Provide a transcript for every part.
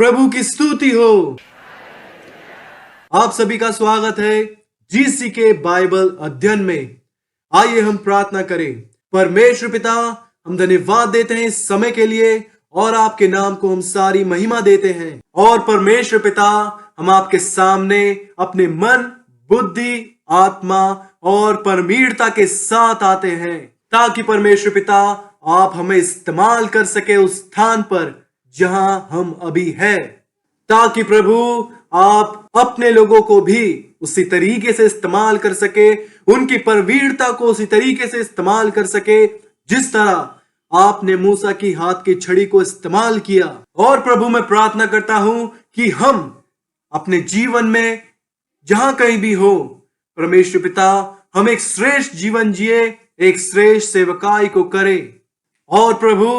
प्रभु की स्तुति हो। आप सभी का स्वागत है जीसी के बाइबल अध्ययन में। आइए हम प्रार्थना करें। परमेश्वर पिता, हम धन्यवाद देते हैं इस समय के लिए और आपके नाम को हम सारी महिमा देते हैं। और परमेश्वर पिता, हम आपके सामने अपने मन, बुद्धि, आत्मा और परमीरता के साथ आते हैं ताकि परमेश्वर पिता आप हमें इस्तेमाल कर सके उस स्थान पर जहां हम अभी हैं, ताकि प्रभु आप अपने लोगों को भी उसी तरीके से इस्तेमाल कर सके, उनकी परवीरता को उसी तरीके से इस्तेमाल कर सके जिस तरह आपने मूसा की हाथ की छड़ी को इस्तेमाल किया। और प्रभु मैं प्रार्थना करता हूं कि हम अपने जीवन में जहां कहीं भी हो, परमेश्वर पिता हम एक श्रेष्ठ जीवन जिए, एक श्रेष्ठ सेवकाई को करें और प्रभु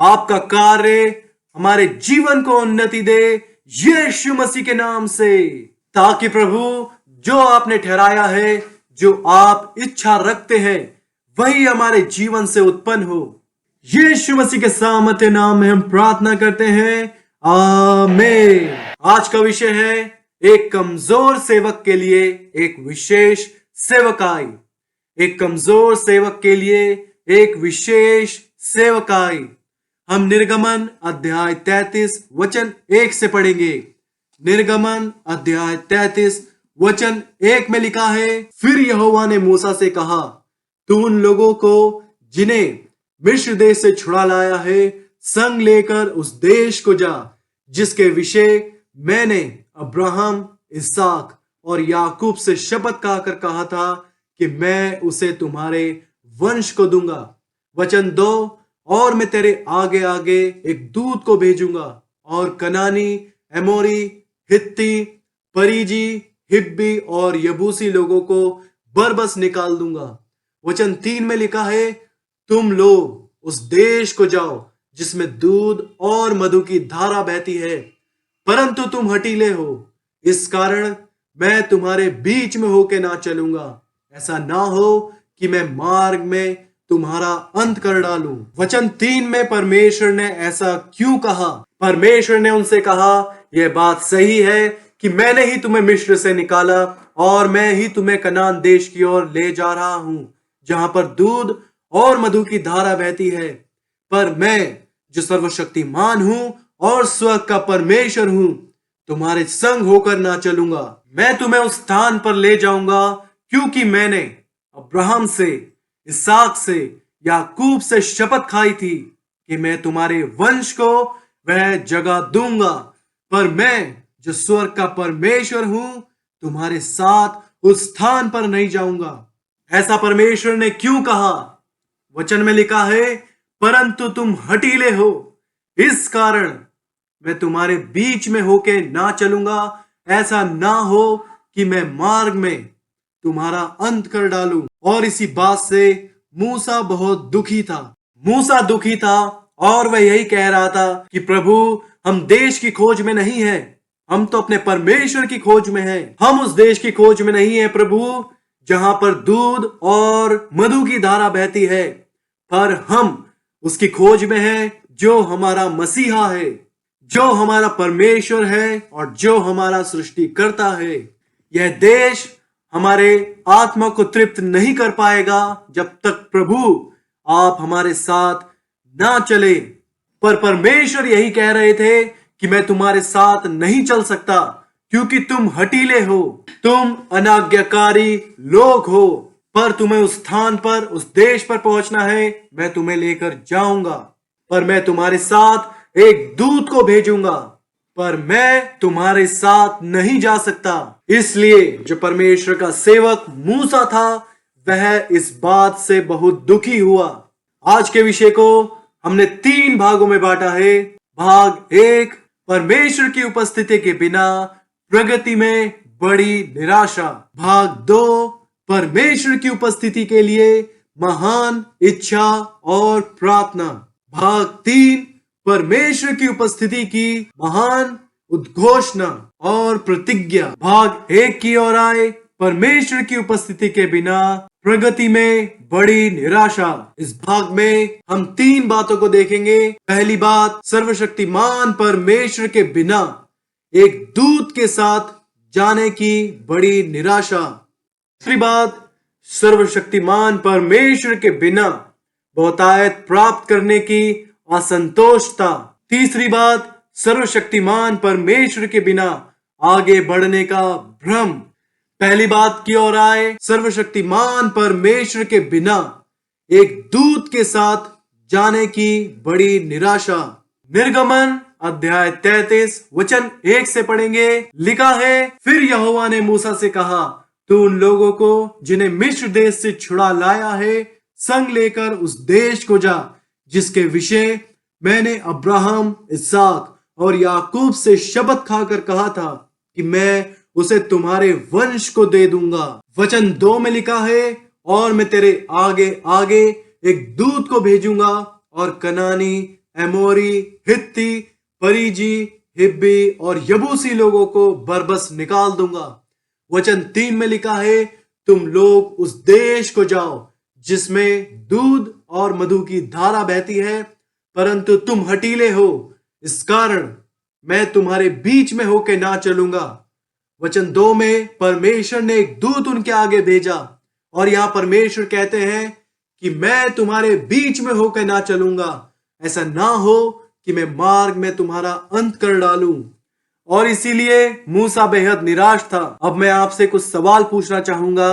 आपका कार्य हमारे जीवन को उन्नति दे यीशु मसीह के नाम से, ताकि प्रभु जो आपने ठहराया है, जो आप इच्छा रखते हैं, वही हमारे जीवन से उत्पन्न हो। यीशु मसीह के सामर्थ्य नाम में हम प्रार्थना करते हैं, आमीन। आज का विषय है एक कमजोर सेवक के लिए एक विशेष सेवकाई। एक कमजोर सेवक के लिए एक विशेष सेवकाई। हम निर्गमन अध्याय 33 वचन 1 से पढ़ेंगे। निर्गमन अध्याय 33 वचन 1 में लिखा है, फिर यहोवा ने मूसा से कहा, तू उन लोगों को जिन्हें मिस्र देश से छुड़ा लाया है संग लेकर उस देश को जा जिसके विषय मैंने अब्राहम, इसहाक और याकूब से शपथ खाकर कहा था कि मैं उसे तुम्हारे वंश को दूंगा। वचन 2, और मैं तेरे आगे आगे एक दूत को भेजूंगा और कनानी, एमोरी, हित्ती, परिजी, हिब्बी और यबूसी लोगों को बरबस निकाल दूंगा। वचन 3 में लिखा है, तुम लोग उस देश को जाओ जिसमें दूध और मधु की धारा बहती है, परंतु तुम हठीले हो, इस कारण मैं तुम्हारे बीच में होके ना चलूंगा। ऐसा ना हो कि मैं मार्ग में तुम्हारा अंत कर डालूं। वचन 3 में परमेश्वर ने ऐसा क्यों कहा? परमेश्वर ने उनसे कहा, यह बात सही है कि मैंने ही तुम्हें मिस्र से निकाला और मैं ही तुम्हें कनान देश की ओर ले जा रहा हूं जहां पर दूध और मधु की धारा बहती है। पर मैं जो सर्वशक्तिमान हूं और स्वर्ग का परमेश्वर हूं, तुम्हारे संग होकर ना चलूंगा। मैं तुम्हें उस स्थान पर ले जाऊंगा क्योंकि मैंने अब्राहम से, इसहाक से, याकूब से शपथ खाई थी कि मैं तुम्हारे वंश को वह जगह दूंगा। पर मैं जो स्वर्ग का परमेश्वर हूं, तुम्हारे साथ उस स्थान पर नहीं जाऊंगा। ऐसा परमेश्वर ने क्यों कहा? वचन में लिखा है, परंतु तुम हठीले हो, इस कारण मैं तुम्हारे बीच में होके ना चलूंगा। ऐसा ना हो कि मैं मार्ग में तुम्हारा अंत कर डालूं। और इसी बात से मूसा बहुत दुखी था। मूसा दुखी था और वह यही कह रहा था कि प्रभु, हम देश की खोज में नहीं हैं, हम तो अपने परमेश्वर की खोज में हैं। हम उस देश की खोज में नहीं है प्रभु जहां पर दूध और मधु की धारा बहती है, पर हम उसकी खोज में हैं जो हमारा मसीहा है, जो हमारा परमेश्वर है और जो हमारा सृष्टिकर्ता है। यह देश हमारे आत्मा को तृप्त नहीं कर पाएगा जब तक प्रभु आप हमारे साथ ना चले। पर परमेश्वर यही कह रहे थे कि मैं तुम्हारे साथ नहीं चल सकता क्योंकि तुम हठीले हो, तुम अनाज्ञाकारी लोग हो। पर तुम्हें उस स्थान पर, उस देश पर पहुंचना है, मैं तुम्हें लेकर जाऊंगा। पर मैं तुम्हारे साथ एक दूत को भेजूंगा, पर मैं तुम्हारे साथ नहीं जा सकता। इसलिए जो परमेश्वर का सेवक मूसा था, वह इस बात से बहुत दुखी हुआ। आज के विषय को हमने 3 भागों में बांटा है। भाग 1, परमेश्वर की उपस्थिति के बिना प्रगति में बड़ी निराशा। भाग 2, परमेश्वर की उपस्थिति के लिए महान इच्छा और प्रार्थना। भाग 3, परमेश्वर की उपस्थिति की महान उद्घोषणा और प्रतिज्ञा। भाग 1 की ओर आए, परमेश्वर की उपस्थिति के बिना प्रगति में बड़ी निराशा। इस भाग में हम 3 बातों को देखेंगे। पहली बात, सर्वशक्तिमान परमेश्वर के बिना एक दूत के साथ जाने की बड़ी निराशा। दूसरी बात, सर्वशक्तिमान परमेश्वर के बिना बहुतायत प्राप्त करने की असंतोषता। तीसरी बात, सर्वशक्तिमान परमेश्वर के बिना आगे बढ़ने का भ्रम। पहली बात की ओर आए, सर्वशक्तिमान परमेश्वर के बिना एक दूत के साथ जाने की बड़ी निराशा। निर्गमन अध्याय 33 वचन 1 से पढ़ेंगे। लिखा है, फिर यहोवा ने मूसा से कहा, तू उन लोगों को जिन्हें मिस्र देश से छुड़ा लाया है संग लेकर उस देश को जा जिसके विषय मैंने अब्राहम, इसहाक और याकूब से शपथ खाकर कहा था कि मैं उसे तुम्हारे वंश को दे दूंगा। वचन 2 में लिखा है, और मैं तेरे आगे आगे एक दूत को भेजूंगा और कनानी, एमोरी, हित्ती, परिजी, हिब्बी और यबूसी लोगों को बरबस निकाल दूंगा। वचन 3 में लिखा है, तुम लोग उस देश को जाओ जिसमें दूध और मधु की धारा बहती है, परंतु तुम हठीले हो, इस कारण मैं तुम्हारे बीच में होकर ना चलूंगा। वचन 2 में परमेश्वर ने एक दूत उनके आगे भेजा और यहां परमेश्वर कहते हैं कि मैं तुम्हारे बीच में होकर ना चलूंगा, ऐसा ना हो कि मैं मार्ग में तुम्हारा अंत कर डालूं। और इसीलिए मूसा बेहद निराश था। अब मैं आपसे कुछ सवाल पूछना चाहूंगा।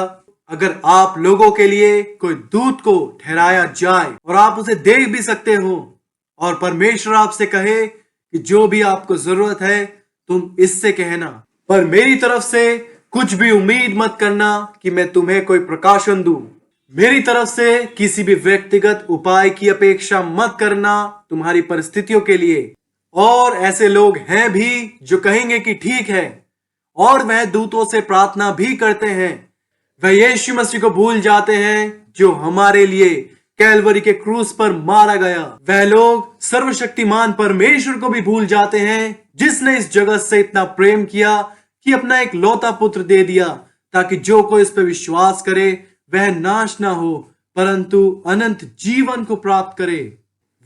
अगर आप लोगों के लिए कोई दूत को ठहराया जाए और आप उसे देख भी सकते हो और परमेश्वर आपसे कहे कि जो भी आपको जरूरत है तुम इससे कहना, पर मेरी तरफ से कुछ भी उम्मीद मत करना कि मैं तुम्हें कोई प्रकाशन दूं। मेरी तरफ से किसी भी व्यक्तिगत उपाय की अपेक्षा मत करना तुम्हारी परिस्थितियों के लिए। और ऐसे लोग हैं भी जो कहेंगे कि ठीक है, और वह दूतों से प्रार्थना भी करते हैं। वह यीशु मसीह को भूल जाते हैं जो हमारे लिए कैलवरी के क्रूस पर मारा गया। वह लोग सर्वशक्तिमान परमेश्वर को भी भूल जाते हैं जिसने इस जगत से इतना प्रेम किया कि अपना एक लौता पुत्र दे दिया, ताकि जो कोई इस पर विश्वास करे वह नाश ना हो परंतु अनंत जीवन को प्राप्त करे।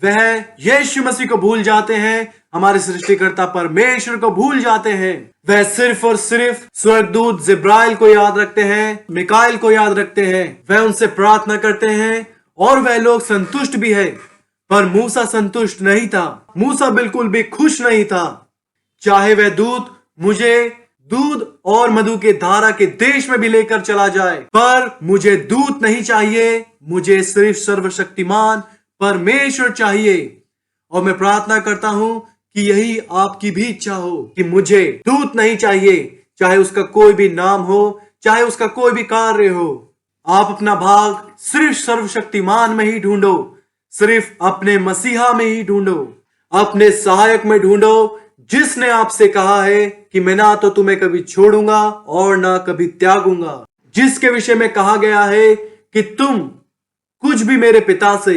वह यीशु मसीह को भूल जाते हैं, हमारे सृष्टिकर्ता परमेश्वर को भूल जाते हैं। वह सिर्फ और सिर्फ स्वर्गदूत जिब्राइल को याद रखते हैं, मिकाइल को याद रखते हैं। वह उनसे प्रार्थना करते हैं और वह लोग संतुष्ट भी है। पर मूसा संतुष्ट नहीं था। मूसा बिल्कुल भी खुश नहीं था। चाहे वह दूत मुझे दूध और मधु के धारा के देश में भी लेकर चला जाए, पर मुझे दूत नहीं चाहिए, मुझे सिर्फ सर्वशक्तिमान परमेश्वर चाहिए। और मैं प्रार्थना करता हूं कि यही आपकी भी इच्छा हो कि मुझे दूत नहीं चाहिए, चाहे उसका कोई भी नाम हो, चाहे उसका कोई भी कार्य हो। आप अपना भाग सिर्फ सर्वशक्तिमान में ही ढूंढो, सिर्फ अपने मसीहा में ही ढूंढो, अपने सहायक में ढूंढो जिसने आपसे कहा है कि मैं ना तो तुम्हें कभी छोड़ूंगा और ना कभी त्यागूंगा। जिसके विषय में कहा गया है कि तुम कुछ भी मेरे पिता से,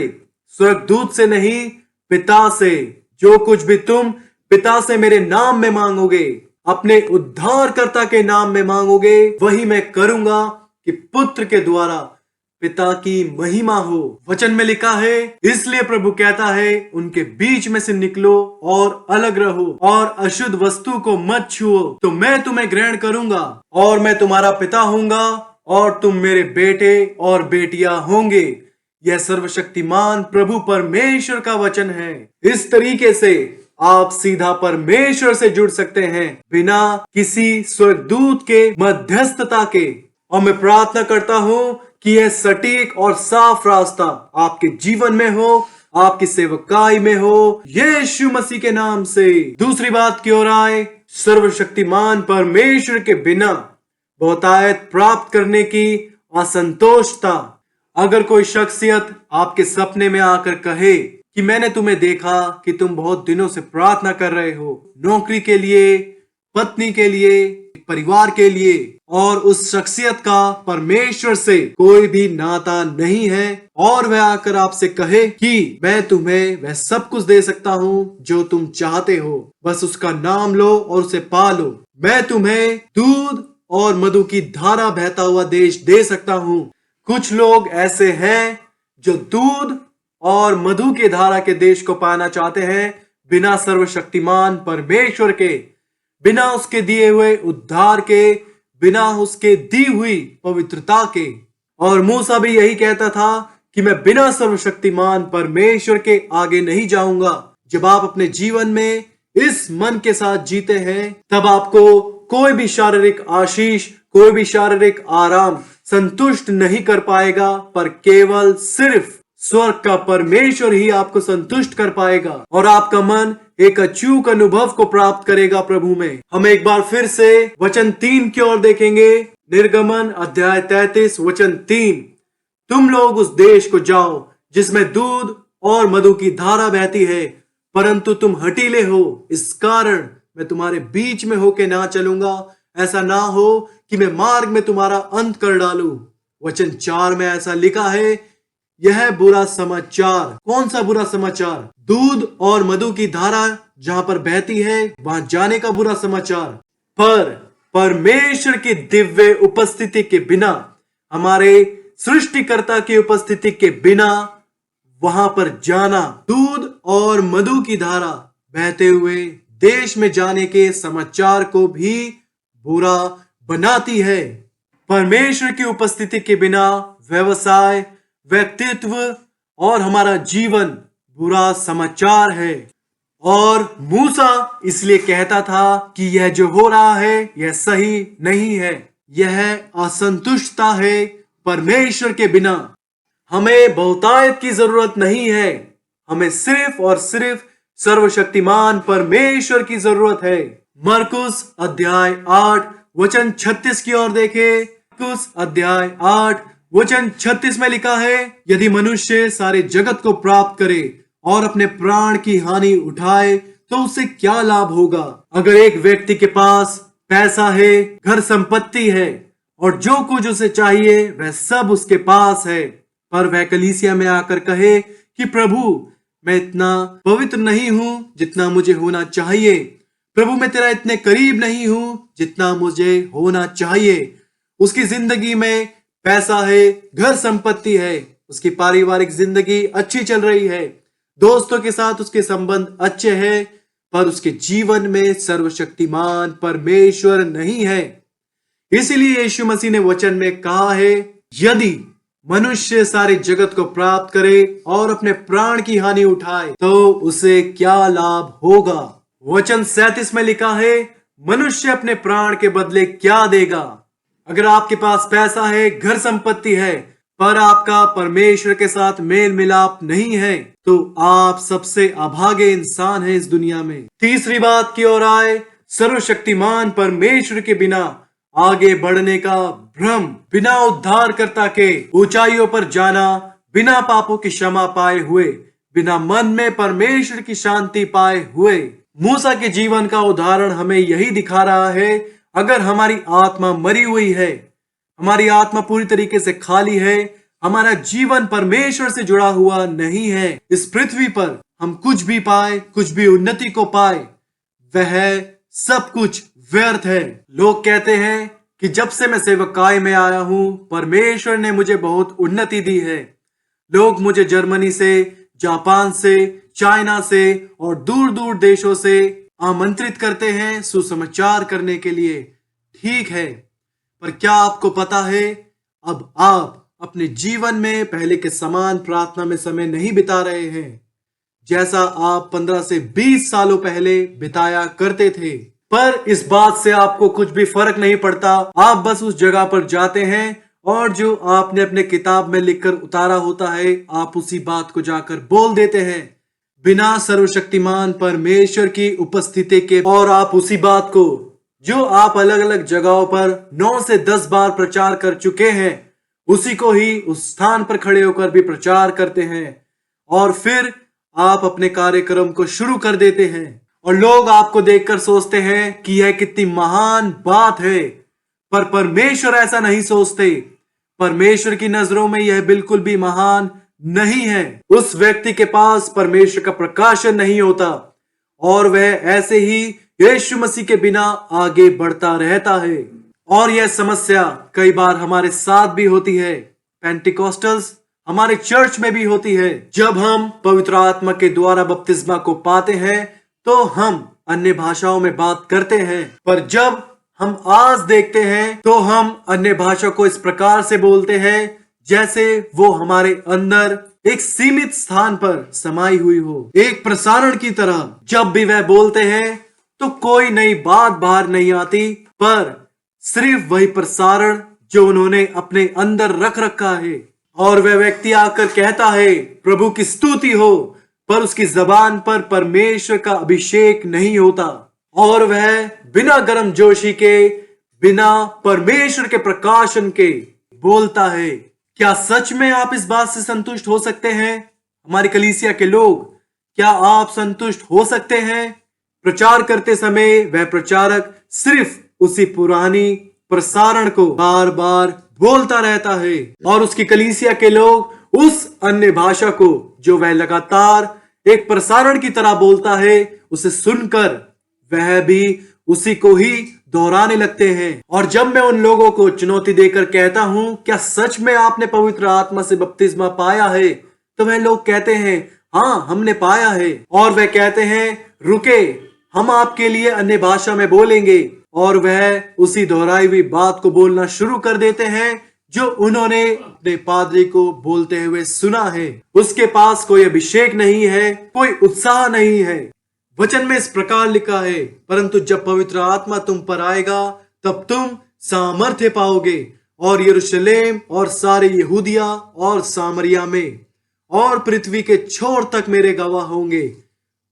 स्वर्गदूत से नहीं, पिता से, जो कुछ भी तुम पिता से मेरे नाम में मांगोगे, अपने उद्धारकर्ता के नाम में मांगोगे, वही मैं करूंगा कि पुत्र के द्वारा पिता की महिमा हो। वचन में लिखा है, इसलिए प्रभु कहता है, उनके बीच में से निकलो और अलग रहो और अशुद्ध वस्तु को मत छुओ, तो मैं तुम्हें ग्रहण करूंगा और मैं तुम्हारा पिता होऊंगा और तुम मेरे बेटे और बेटियां होंगे। यह सर्वशक्तिमान प्रभु परमेश्वर का वचन है। इस तरीके से आप सीधा परमेश्वर से जुड़ सकते हैं बिना किसी स्वर्गदूत के मध्यस्थता के। और मैं प्रार्थना करता हूं कि यह सटीक और साफ रास्ता आपके जीवन में हो, आपकी सेवकाई में हो, यीशु मसीह के नाम से। दूसरी बात की ओर आए, सर्वशक्तिमान परमेश्वर के बिना बहुतायत प्राप्त करने की असंतोषता। अगर कोई शख्सियत आपके सपने में आकर कहे कि मैंने तुम्हें देखा कि तुम बहुत दिनों से प्रार्थना कर रहे हो, नौकरी के लिए, पत्नी के लिए, परिवार के लिए, और उस शख्सियत का परमेश्वर से कोई भी नाता नहीं है, और वह आकर आपसे कहे कि मैं तुम्हें वह सब कुछ दे सकता हूँ जो तुम चाहते हो, बस उसका नाम लो और उसे पालो, मैं तुम्हें दूध और मधु की धारा बहता हुआ देश दे सकता हूँ, कुछ लोग ऐसे हैं जो दूध और मधु की धारा के देश को पाना चाहते हैं, बिना सर्वशक्तिमान परमेश्वर के, बिना उसके दिए हुए उद्धार के, बिना उसके दी हुई पवित्रता के। और मूसा भी यही कहता था कि मैं बिना सर्वशक्तिमान परमेश्वर के आगे नहीं जाऊंगा। जब आप अपने जीवन में इस मन के साथ जीते हैं, तब आपको कोई भी शारीरिक आशीष, कोई भी शारीरिक आराम संतुष्ट नहीं कर पाएगा, पर केवल सिर्फ स्वर्ग का परमेश्वर ही आपको संतुष्ट कर पाएगा और आपका मन एक अचूक अनुभव को प्राप्त करेगा प्रभु में। हम एक बार फिर से वचन 3 की ओर देखेंगे। निर्गमन अध्याय 33 वचन 3, तुम लोग उस देश को जाओ जिसमें दूध और मधु की धारा बहती है, परंतु तुम हठीले हो, इस कारण मैं तुम्हारे बीच में होके ना चलूंगा, ऐसा ना हो कि मैं मार्ग में तुम्हारा अंत कर डालूं। वचन 4 में ऐसा लिखा है, यह बुरा समाचार। कौन सा बुरा समाचार? दूध और मधु की धारा जहां पर बहती है वहां जाने का बुरा समाचार। पर परमेश्वर की दिव्य उपस्थिति के बिना, हमारे सृष्टिकर्ता की उपस्थिति के बिना वहां पर जाना, दूध और मधु की धारा बहते हुए देश में जाने के समाचार को भी बुरा बनाती है। परमेश्वर की उपस्थिति के बिना व्यवसाय, व्यक्तित्व और हमारा जीवन बुरा समाचार है। और मूसा इसलिए कहता था कि यह जो हो रहा है यह सही नहीं है, यह असंतुष्टता है परमेश्वर के बिना। हमें बहुतायत की जरूरत नहीं है, हमें सिर्फ और सिर्फ सर्वशक्तिमान परमेश्वर की जरूरत है। मरकुस अध्याय 8 वचन 36 की ओर देखे। मरकुस अध्याय 8 वचन 36 में लिखा है, यदि मनुष्य सारे जगत को प्राप्त करे और अपने प्राण की हानि उठाए तो उसे क्या लाभ होगा? अगर एक व्यक्ति के पास पैसा है, घर संपत्ति है और जो कुछ उसे चाहिए वह सब उसके पास है, पर वह कलीसिया में आकर कहे कि प्रभु मैं इतना पवित्र नहीं हूं जितना मुझे होना चाहिए, प्रभु मैं तेरा इतने करीब नहीं हूं जितना मुझे होना चाहिए। उसकी जिंदगी में पैसा है, घर संपत्ति है, उसकी पारिवारिक जिंदगी अच्छी चल रही है, दोस्तों के साथ उसके संबंध अच्छे हैं, पर उसके जीवन में सर्वशक्तिमान परमेश्वर नहीं है। इसीलिए यीशु मसीह ने वचन में कहा है, यदि मनुष्य सारे जगत को प्राप्त करे और अपने प्राण की हानि उठाए तो उसे क्या लाभ होगा? वचन 37 में लिखा है, मनुष्य अपने प्राण के बदले क्या देगा? अगर आपके पास पैसा है, घर संपत्ति है, पर आपका परमेश्वर के साथ मेल मिलाप नहीं है, तो आप सबसे अभागे इंसान हैं इस दुनिया में। तीसरी बात की ओर आए, सर्वशक्तिमान परमेश्वर के बिना आगे बढ़ने का भ्रम, बिना उद्धारकर्ता के ऊंचाइयों पर जाना, बिना पापों की क्षमा पाए हुए, बिना मन में परमेश्वर की शांति पाए हुए। मूसा के जीवन का उदाहरण हमें यही दिखा रहा है। अगर हमारी आत्मा मरी हुई है, हमारी आत्मा पूरी तरीके से खाली है, हमारा जीवन परमेश्वर से जुड़ा हुआ नहीं है, इस पृथ्वी पर हम कुछ भी पाए, कुछ भी उन्नति को पाए, वह सब कुछ व्यर्थ है। लोग कहते हैं कि जब से मैं सेवकाई में आया हूं परमेश्वर ने मुझे बहुत उन्नति दी है। लोग मुझे जर्मनी से, जापान से, चाइना से और दूर दूर देशों से आमंत्रित करते हैं सुसमाचार करने के लिए। ठीक है, पर क्या आपको पता है अब आप अपने जीवन में पहले के समान प्रार्थना में समय नहीं बिता रहे हैं जैसा आप 15 से 20 सालों पहले बिताया करते थे। पर इस बात से आपको कुछ भी फर्क नहीं पड़ता। आप बस उस जगह पर जाते हैं और जो आपने अपने किताब में लिखकर उतारा होता है आप उसी बात को जाकर बोल देते हैं बिना सर्वशक्तिमान परमेश्वर की उपस्थिति के। और आप उसी बात को जो आप अलग अलग जगहों पर 9 से 10 बार प्रचार कर चुके हैं उसी को ही उस स्थान पर खड़े होकर भी प्रचार करते हैं और फिर आप अपने कार्यक्रम को शुरू कर देते हैं और लोग आपको देखकर सोचते हैं कि यह कितनी महान बात है। पर परमेश्वर ऐसा नहीं सोचते। परमेश्वर की नजरों में यह बिल्कुल भी महान नहीं है। उस व्यक्ति के पास परमेश्वर का प्रकाशन नहीं होता और वह ऐसे ही यीशु मसीह के बिना आगे बढ़ता रहता है। और यह समस्या कई बार हमारे साथ भी होती है। पेंटिकॉस्टल्स हमारे चर्च में भी होती है। जब हम पवित्र आत्मा के द्वारा बपतिस्मा को पाते हैं तो हम अन्य भाषाओं में बात करते हैं, पर जब हम आज देखते हैं तो हम अन्य भाषा को इस प्रकार से बोलते हैं जैसे वो हमारे अंदर एक सीमित स्थान पर समाई हुई हो, एक प्रसारण की तरह। जब भी वह बोलते हैं तो कोई नई बात बाहर नहीं आती, पर सिर्फ वही प्रसारण जो उन्होंने अपने अंदर रख रखा है। और वह व्यक्ति आकर कहता है प्रभु की स्तुति हो, पर उसकी जबान पर परमेश्वर का अभिषेक नहीं होता और वह बिना गर्म जोशी के, बिना परमेश्वर के प्रकाशन के बोलता है। क्या सच में आप इस बात से संतुष्ट हो सकते हैं? हमारी कलीसिया के लोग, क्या आप संतुष्ट हो सकते हैं? प्रचार करते समय वह प्रचारक सिर्फ उसी पुरानी प्रसारण को बार बार बोलता रहता है और उसकी कलीसिया के लोग उस अन्य भाषा को जो वह लगातार एक प्रसारण की तरह बोलता है, उसे सुनकर वह भी उसी को ही दोहराने लगते हैं। और जब मैं उन लोगों को चुनौती देकर कहता हूं क्या सच में आपने पवित्र आत्मा से बपतिस्मा पाया है, तो वह लोग कहते हैं हाँ हमने पाया है। और वह कहते हैं रुके, हम आपके लिए अन्य भाषा में बोलेंगे, और वह उसी दोहराई हुई बात को बोलना शुरू कर देते हैं जो उन्होंने अपने पादरी को बोलते हुए सुना है। उसके पास कोई अभिषेक नहीं है, कोई उत्साह नहीं है। वचन में इस प्रकार लिखा है, परंतु जब पवित्र आत्मा तुम पर आएगा तब तुम सामर्थ्य पाओगे और यरूशलेम और सारे यहूदिया और सामरिया में और पृथ्वी के छोर तक मेरे गवाह होंगे।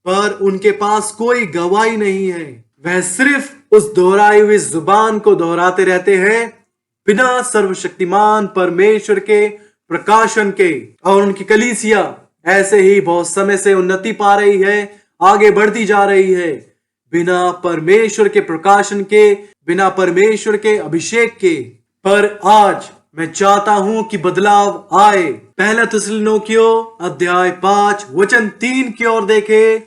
पर उनके पास कोई गवाही नहीं है, वह सिर्फ उस दोहराई हुई जुबान को दोहराते रहते हैं बिना सर्वशक्तिमान परमेश्वर के प्रकाशन के। और उनकी कलीसिया ऐसे ही बहुत समय से उन्नति पा रही है, आगे बढ़ती जा रही है, बिना परमेश्वर के प्रकाशन के, बिना परमेश्वर के अभिषेक के। पर आज मैं चाहता हूं कि बदलाव आए। पहला थिस्सलुनीकियों अध्याय 5 वचन 3 की ओर देखे।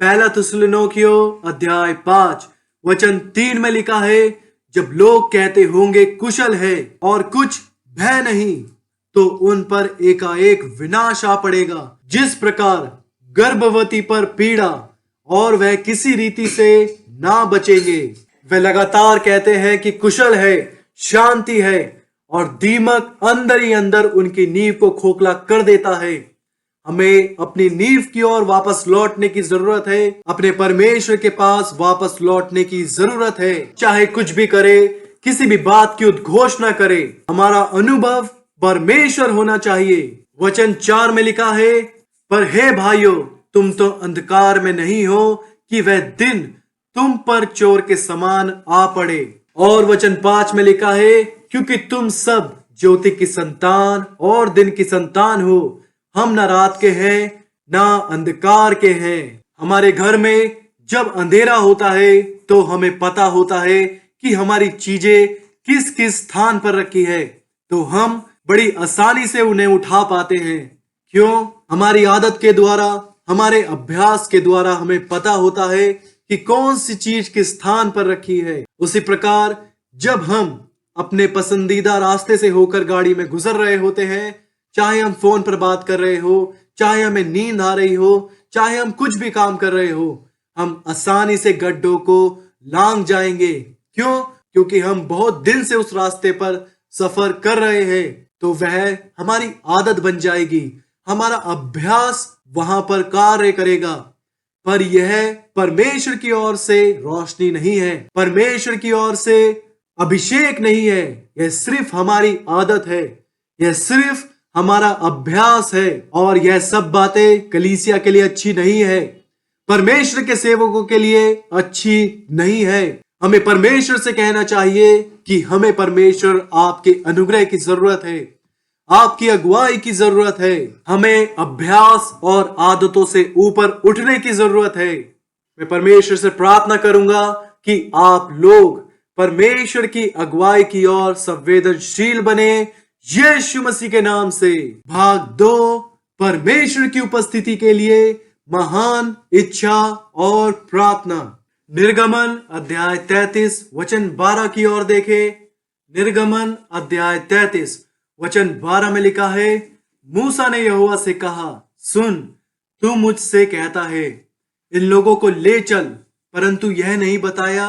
पहला थिस्सलुनीकियों अध्याय 5 वचन 3 में लिखा है, जब लोग कहते होंगे कुशल है और कुछ भय नहीं, तो उन पर एकाएक विनाश आ पड़ेगा। जिस प्रकार गर्भवती पर पीड़ा और वह किसी रीति से ना बचेंगे। वे लगातार कहते हैं कि कुशल है, शांति है, और दीमक अंदर ही अंदर उनकी नींव को खोखला कर देता है। हमें अपनी नींव की ओर वापस लौटने की जरूरत है, अपने परमेश्वर के पास वापस लौटने की जरूरत है। चाहे कुछ भी करे, किसी भी बात की उद्घोषणा करे, हमारा अनुभव परमेश्वर होना चाहिए। वचन 4 में लिखा है, पर हे भाइयों, तुम तो अंधकार में नहीं हो कि वह दिन तुम पर चोर के समान आ पड़े। और वचन 5 में लिखा है, क्योंकि तुम सब ज्योति की संतान और दिन की संतान हो। हम न रात के हैं ना अंधकार के हैं। हमारे घर में जब अंधेरा होता है तो हमें पता होता है कि हमारी चीजें किस किस स्थान पर रखी है, तो हम बड़ी आसानी से उन्हें उठा पाते हैं। क्यों? हमारी आदत के द्वारा, हमारे अभ्यास के द्वारा हमें पता होता है कि कौन सी चीज किस स्थान पर रखी है। उसी प्रकार जब हम अपने पसंदीदा रास्ते से होकर गाड़ी में गुजर रहे होते हैं, चाहे हम फोन पर बात कर रहे हो, चाहे हमें नींद आ रही हो, चाहे हम कुछ भी काम कर रहे हो, हम आसानी से गड्ढों को लांघ जाएंगे। क्यों? क्योंकि हम बहुत दिन से उस रास्ते पर सफर कर रहे हैं, तो वह हमारी आदत बन जाएगी, हमारा अभ्यास वहां पर कार्य करेगा। पर यह परमेश्वर की ओर से रोशनी नहीं है, परमेश्वर की ओर से अभिषेक नहीं है। यह सिर्फ हमारी आदत है, यह सिर्फ हमारा अभ्यास है, और यह सब बातें कलीसिया के लिए अच्छी नहीं है, परमेश्वर के सेवकों के लिए अच्छी नहीं है। हमें परमेश्वर से कहना चाहिए कि हमें परमेश्वर आपके अनुग्रह की जरूरत है, आपकी अगुवाई की जरूरत है, हमें अभ्यास और आदतों से ऊपर उठने की जरूरत है। मैं परमेश्वर से प्रार्थना करूंगा कि आप लोग परमेश्वर की अगुवाई की ओर संवेदनशील बने, यीशु मसीह के नाम से। भाग 2, परमेश्वर की उपस्थिति के लिए महान इच्छा और प्रार्थना। निर्गमन अध्याय 33 वचन 12 की ओर देखें। निर्गमन अध्याय 33 वचन 12 में लिखा है, मूसा ने यहोवा से कहा, सुन, तू मुझसे कहता है इन लोगों को ले चल, परंतु यह नहीं बताया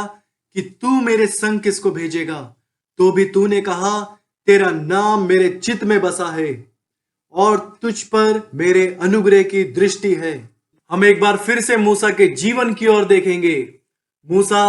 कि तू मेरे संग किसको भेजेगा। तो भी तूने कहा, तेरा नाम मेरे चित्त में बसा है और तुझ पर मेरे अनुग्रह की दृष्टि है। हम एक बार फिर से मूसा के जीवन की ओर देखेंगे। मूसा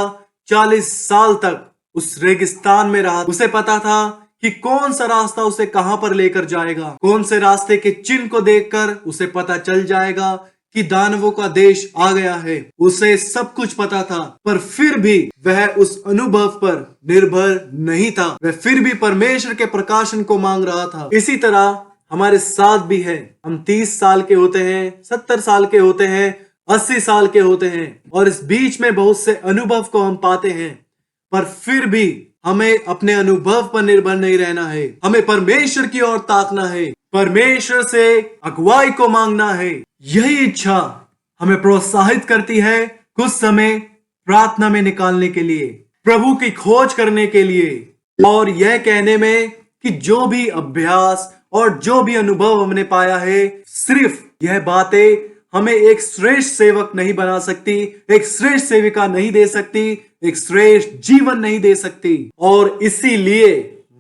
40 साल तक उस रेगिस्तान में रहा। उसे पता था कि कौन सा रास्ता उसे कहां पर लेकर जाएगा। कौन से रास्ते के चिन्ह को देखकर उसे पता चल जाएगा कि दानवों का देश आ गया है। उसे सब कुछ पता था, पर फिर भी वह उस अनुभव पर निर्भर नहीं था। वह फिर भी परमेश्वर के प्रकाशन को मांग रहा था। इसी तरह हमारे साथ भी है। हम 30 साल के होते हैं, 70 साल के होते हैं, 80 साल के होते हैं, और इस बीच में बहुत से अनुभव को हम पाते हैं, पर फिर भी हमें अपने अनुभव पर निर्भर नहीं रहना है। हमें परमेश्वर की ओर ताकना है, परमेश्वर से अगुवाई को मांगना है। यही इच्छा हमें प्रोत्साहित करती है कुछ समय प्रार्थना में निकालने के लिए, प्रभु की खोज करने के लिए, और यह कहने में कि जो भी अभ्यास और जो भी अनुभव हमने पाया है, सिर्फ यह बातें हमें एक श्रेष्ठ सेवक नहीं बना सकती, एक श्रेष्ठ सेविका नहीं दे सकती, एक श्रेष्ठ जीवन नहीं दे सकती। और इसीलिए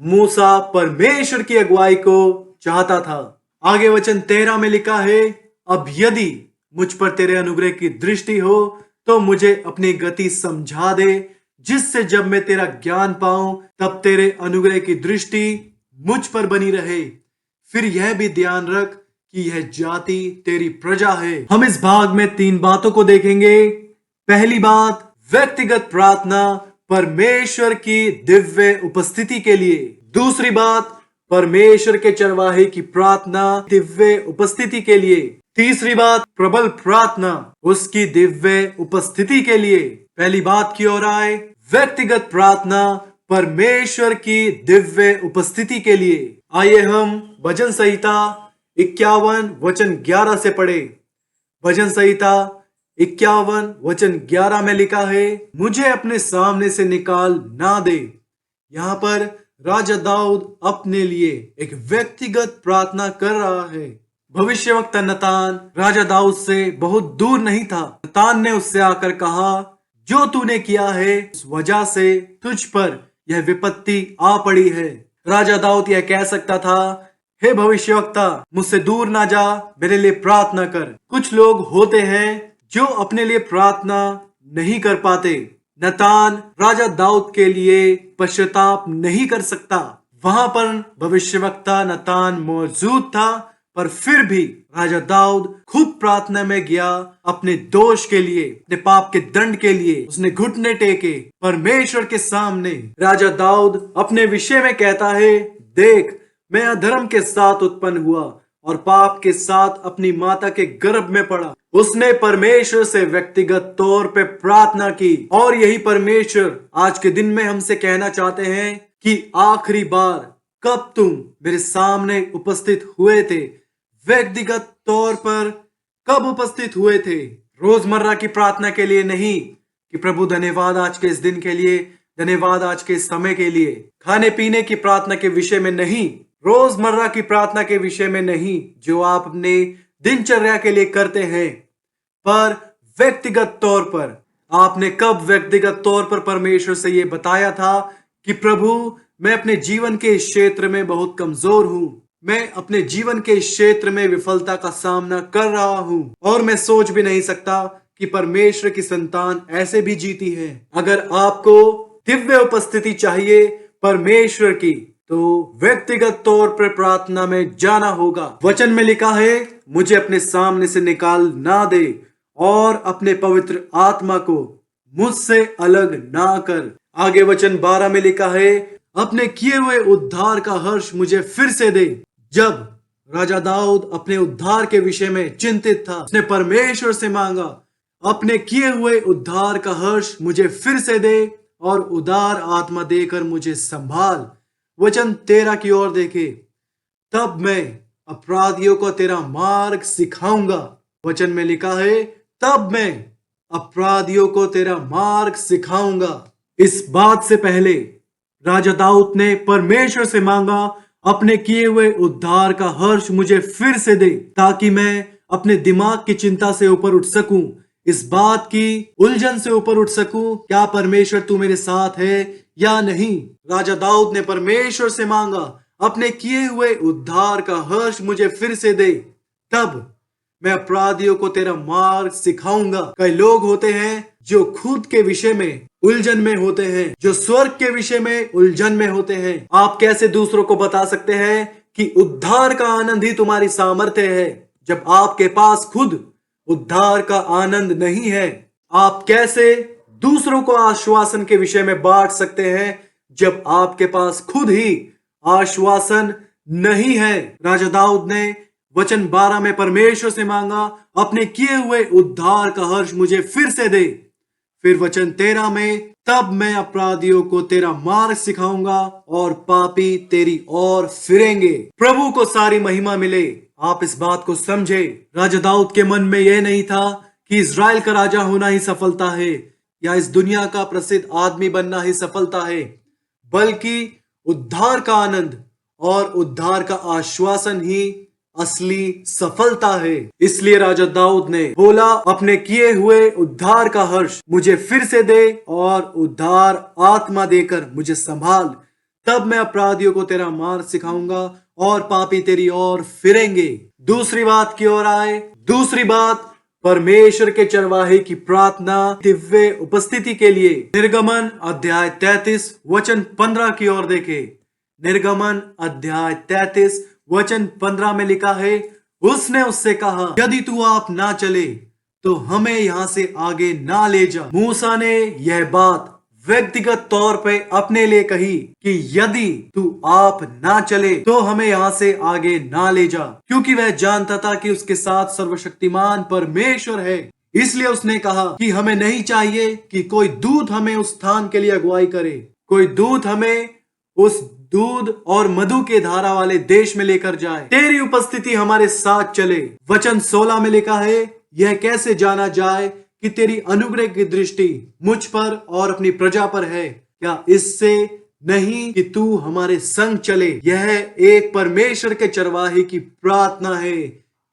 मूसा परमेश्वर की अगुवाई को चाहता था। आगे वचन 13 में लिखा है, अब यदि मुझ पर तेरे अनुग्रह की दृष्टि हो तो मुझे अपनी गति समझा दे, जिससे जब मैं तेरा ज्ञान पाऊं तब तेरे अनुग्रह की दृष्टि मुझ पर बनी रहे। फिर यह भी ध्यान रख कि यह जाति तेरी प्रजा है। हम इस भाग में 3 बातों को देखेंगे। पहली बात, व्यक्तिगत प्रार्थना परमेश्वर की दिव्य उपस्थिति के लिए। दूसरी बात, परमेश्वर के चरवाहे की प्रार्थना दिव्य उपस्थिति के लिए। तीसरी बात, प्रबल प्रार्थना उसकी दिव्य उपस्थिति के लिए। पहली बात की ओर आए, व्यक्तिगत प्रार्थना परमेश्वर की दिव्य उपस्थिति के लिए। आइए हम भजन संहिता 51 वचन 11 से पढ़े। भजन संहिता 51 वचन 11 में लिखा है, मुझे अपने सामने से निकाल ना दे। यहाँ पर राजा दाऊद अपने लिए एक व्यक्तिगत प्रार्थना कर रहा है। भविष्यवक्ता नतान राजा दाऊद से बहुत दूर नहीं था। नतान ने उससे आकर कहा, जो तूने किया है उस वजह से तुझ पर यह विपत्ति आ पड़ी है। राजा दाऊद यह कह सकता था, हे भविष्यवक्ता, मुझसे दूर ना जा, मेरे लिए प्रार्थना कर। कुछ लोग होते हैं जो अपने लिए प्रार्थना नहीं कर पाते। नतान राजा दाऊद के लिए पश्चाताप नहीं कर सकता। वहां पर भविष्यवक्ता नतान मौजूद था, पर फिर भी राजा दाऊद खुद प्रार्थना में गया अपने दोष के लिए, अपने पाप के दंड के लिए। उसने घुटने टेके परमेश्वर के सामने। राजा दाऊद अपने विषय में कहता है, देख, मैं अधर्म के साथ उत्पन्न हुआ और पाप के साथ अपनी माता के गर्भ में पड़ा। उसने परमेश्वर से व्यक्तिगत तौर पे प्रार्थना की, और यही परमेश्वर आज के दिन में हमसे कहना चाहते हैं कि आखिरी बार कब तुम मेरे सामने उपस्थित हुए थे, व्यक्तिगत तौर पर कब उपस्थित हुए थे। रोजमर्रा की प्रार्थना के लिए नहीं कि प्रभु धन्यवाद आज के इस दिन के लिए, धन्यवाद आज के इस समय के लिए। खाने पीने की प्रार्थना के विषय में नहीं, रोजमर्रा की प्रार्थना के विषय में नहीं जो आप अपने दिनचर्या के लिए करते हैं, पर व्यक्तिगत तौर पर आपने कब व्यक्तिगत तौर पर परमेश्वर से यह बताया था कि प्रभु, मैं अपने जीवन के इस क्षेत्र में बहुत कमजोर हूं, मैं अपने जीवन के इस क्षेत्र में विफलता का सामना कर रहा हूं, और मैं सोच भी नहीं सकता कि परमेश्वर की संतान ऐसे भी जीती है। अगर आपको दिव्य उपस्थिति चाहिए परमेश्वर की, तो व्यक्तिगत तौर पर प्रार्थना में जाना होगा। वचन में लिखा है, मुझे अपने सामने से निकाल ना दे और अपने पवित्र आत्मा को मुझसे अलग ना कर। आगे वचन 12 में लिखा है, अपने किए हुए उद्धार का हर्ष मुझे फिर से दे। जब राजा दाऊद अपने उद्धार के विषय में चिंतित था, उसने परमेश्वर से मांगा, अपने किए हुए उद्धार का हर्ष मुझे फिर से दे और उदार आत्मा देकर मुझे संभाल। वचन 13 की ओर देखे, तब मैं अपराधियों को तेरा मार्ग सिखाऊंगा। वचन में लिखा है, तब मैं अपराधियों को तेरा मार्ग सिखाऊंगा। इस बात से पहले राजा दाऊद ने परमेश्वर से मांगा, अपने किए हुए उद्धार का हर्ष मुझे फिर से दे, ताकि मैं अपने दिमाग की चिंता से ऊपर उठ सकूं, इस बात की उलझन से ऊपर उठ सकूं, क्या परमेश्वर तू मेरे साथ है या नहीं। राजा दाऊद ने परमेश्वर से मांगा, अपने किए हुए उद्धार का हर्ष मुझे फिर से दे, तब मैं अपराधियों को तेरा मार्ग सिखाऊंगा। कई लोग होते हैं जो खुद के विषय में उलझन में होते हैं, जो स्वर्ग के विषय में उलझन में होते हैं। आप कैसे दूसरों को बता सकते हैं कि उद्धार का आनंद ही तुम्हारी सामर्थ्य है, जब आपके पास खुद उद्धार का आनंद नहीं है। आप कैसे दूसरों को आश्वासन के विषय में बांट सकते हैं, जब आपके पास खुद ही आश्वासन नहीं है। राजा दाऊद ने वचन 12 में परमेश्वर से मांगा, अपने किए हुए उद्धार का हर्ष मुझे फिर से दे। फिर वचन 13 में, तब मैं अपराधियों को तेरा मार्ग सिखाऊंगा और पापी तेरी ओर फिरेंगे। प्रभु को सारी महिमा मिले। आप इस बात को समझे, राजा दाऊद के मन में यह नहीं था कि इज़राइल का राजा होना ही सफलता है या इस दुनिया का प्रसिद्ध आदमी बनना ही सफलता है, बल्कि उद्धार का आनंद और उद्धार का आश्वासन ही असली सफलता है। इसलिए राजा दाऊद ने बोला, अपने किए हुए उद्धार का हर्ष मुझे फिर से दे और उद्धार आत्मा देकर मुझे संभाल, तब मैं अपराधियों को तेरा मार्ग सिखाऊंगा और पापी तेरी ओर फिरेंगे। दूसरी बात की ओर आए। दूसरी बात, परमेश्वर के चरवाहे की प्रार्थना दिव्य उपस्थिति के लिए। निर्गमन अध्याय 33 वचन 15 की ओर देखे। निर्गमन अध्याय 33 वचन 15 में लिखा है, उसने उससे कहा, यदि तू आप ना चले तो हमें यहाँ से आगे ना ले जा। मूसा ने यह बात व्यक्तिगत तौर पे अपने लिए कही कि यदि तू आप ना चले तो हमें यहाँ से आगे ना ले जा, क्योंकि वह जानता था कि उसके साथ सर्वशक्तिमान परमेश्वर है। इसलिए उसने कहा कि हमें नहीं चाहिए कि कोई दूत हमें उस स्थान के लिए अगुवाई करे, कोई दूत हमें उस दूध और मधु के धारा वाले देश में लेकर जाए। तेरी उपस्थिति हमारे साथ चले। वचन 16 में लिखा है, यह कैसे जाना जाए कि तेरी अनुग्रह की दृष्टि मुझ पर और अपनी प्रजा पर है, क्या इससे नहीं कि तू हमारे संग चले। यह एक परमेश्वर के चरवाहे की प्रार्थना है,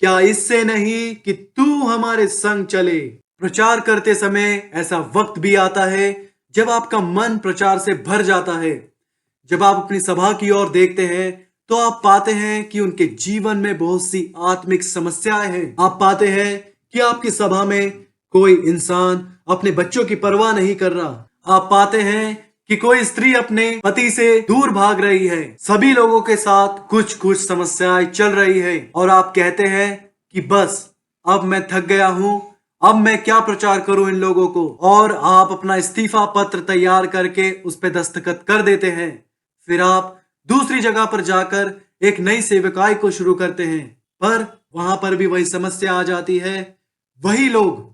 क्या इससे नहीं कि तू हमारे संग चले। प्रचार करते समय ऐसा वक्त भी आता है जब आपका मन प्रचार से भर जाता है। जब आप अपनी सभा की ओर देखते हैं तो आप पाते हैं कि उनके जीवन में बहुत सी आत्मिक समस्याएं हैं। आप पाते हैं कि आपकी सभा में कोई इंसान अपने बच्चों की परवाह नहीं कर रहा। आप पाते हैं कि कोई स्त्री अपने पति से दूर भाग रही है। सभी लोगों के साथ कुछ कुछ समस्याएं चल रही है और आप कहते हैं कि बस अब मैं थक गया हूं, अब मैं क्या प्रचार करूं इन लोगों को, और आप अपना इस्तीफा पत्र तैयार करके उस पर दस्तखत कर देते हैं। फिर आप दूसरी जगह पर जाकर एक नई सेवकाई को शुरू करते हैं, पर वहां पर भी वही समस्या आ जाती है। वही लोग,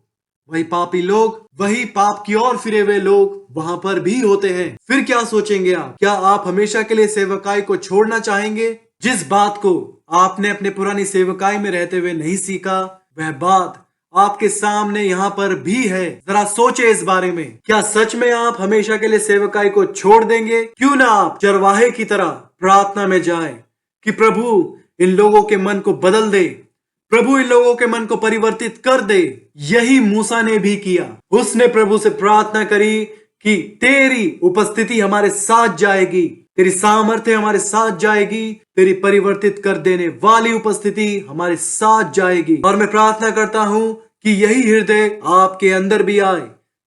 वही पापी लोग, वही पाप की ओर फिरे हुए लोग वहां पर भी होते हैं। फिर क्या सोचेंगे आप? क्या आप हमेशा के लिए सेवकाई को छोड़ना चाहेंगे? जिस बात को आपने अपने पुरानी सेवकाई में रहते हुए नहीं सीखा, वह बात आपके सामने यहाँ पर भी है। जरा सोचे इस बारे में, क्या सच में आप हमेशा के लिए सेवकाई को छोड़ देंगे? क्यों ना आप चरवाहे की तरह प्रार्थना में जाएं कि प्रभु इन लोगों के मन को बदल दे, प्रभु इन लोगों के मन को परिवर्तित कर दे। यही मूसा ने भी किया। उसने प्रभु से प्रार्थना करी कि तेरी उपस्थिति हमारे साथ जाएगी, तेरी सामर्थ्य हमारे साथ जाएगी, तेरी परिवर्तित कर देने वाली उपस्थिति हमारे साथ जाएगी। और मैं प्रार्थना करता हूं कि यही हृदय आपके अंदर भी आए।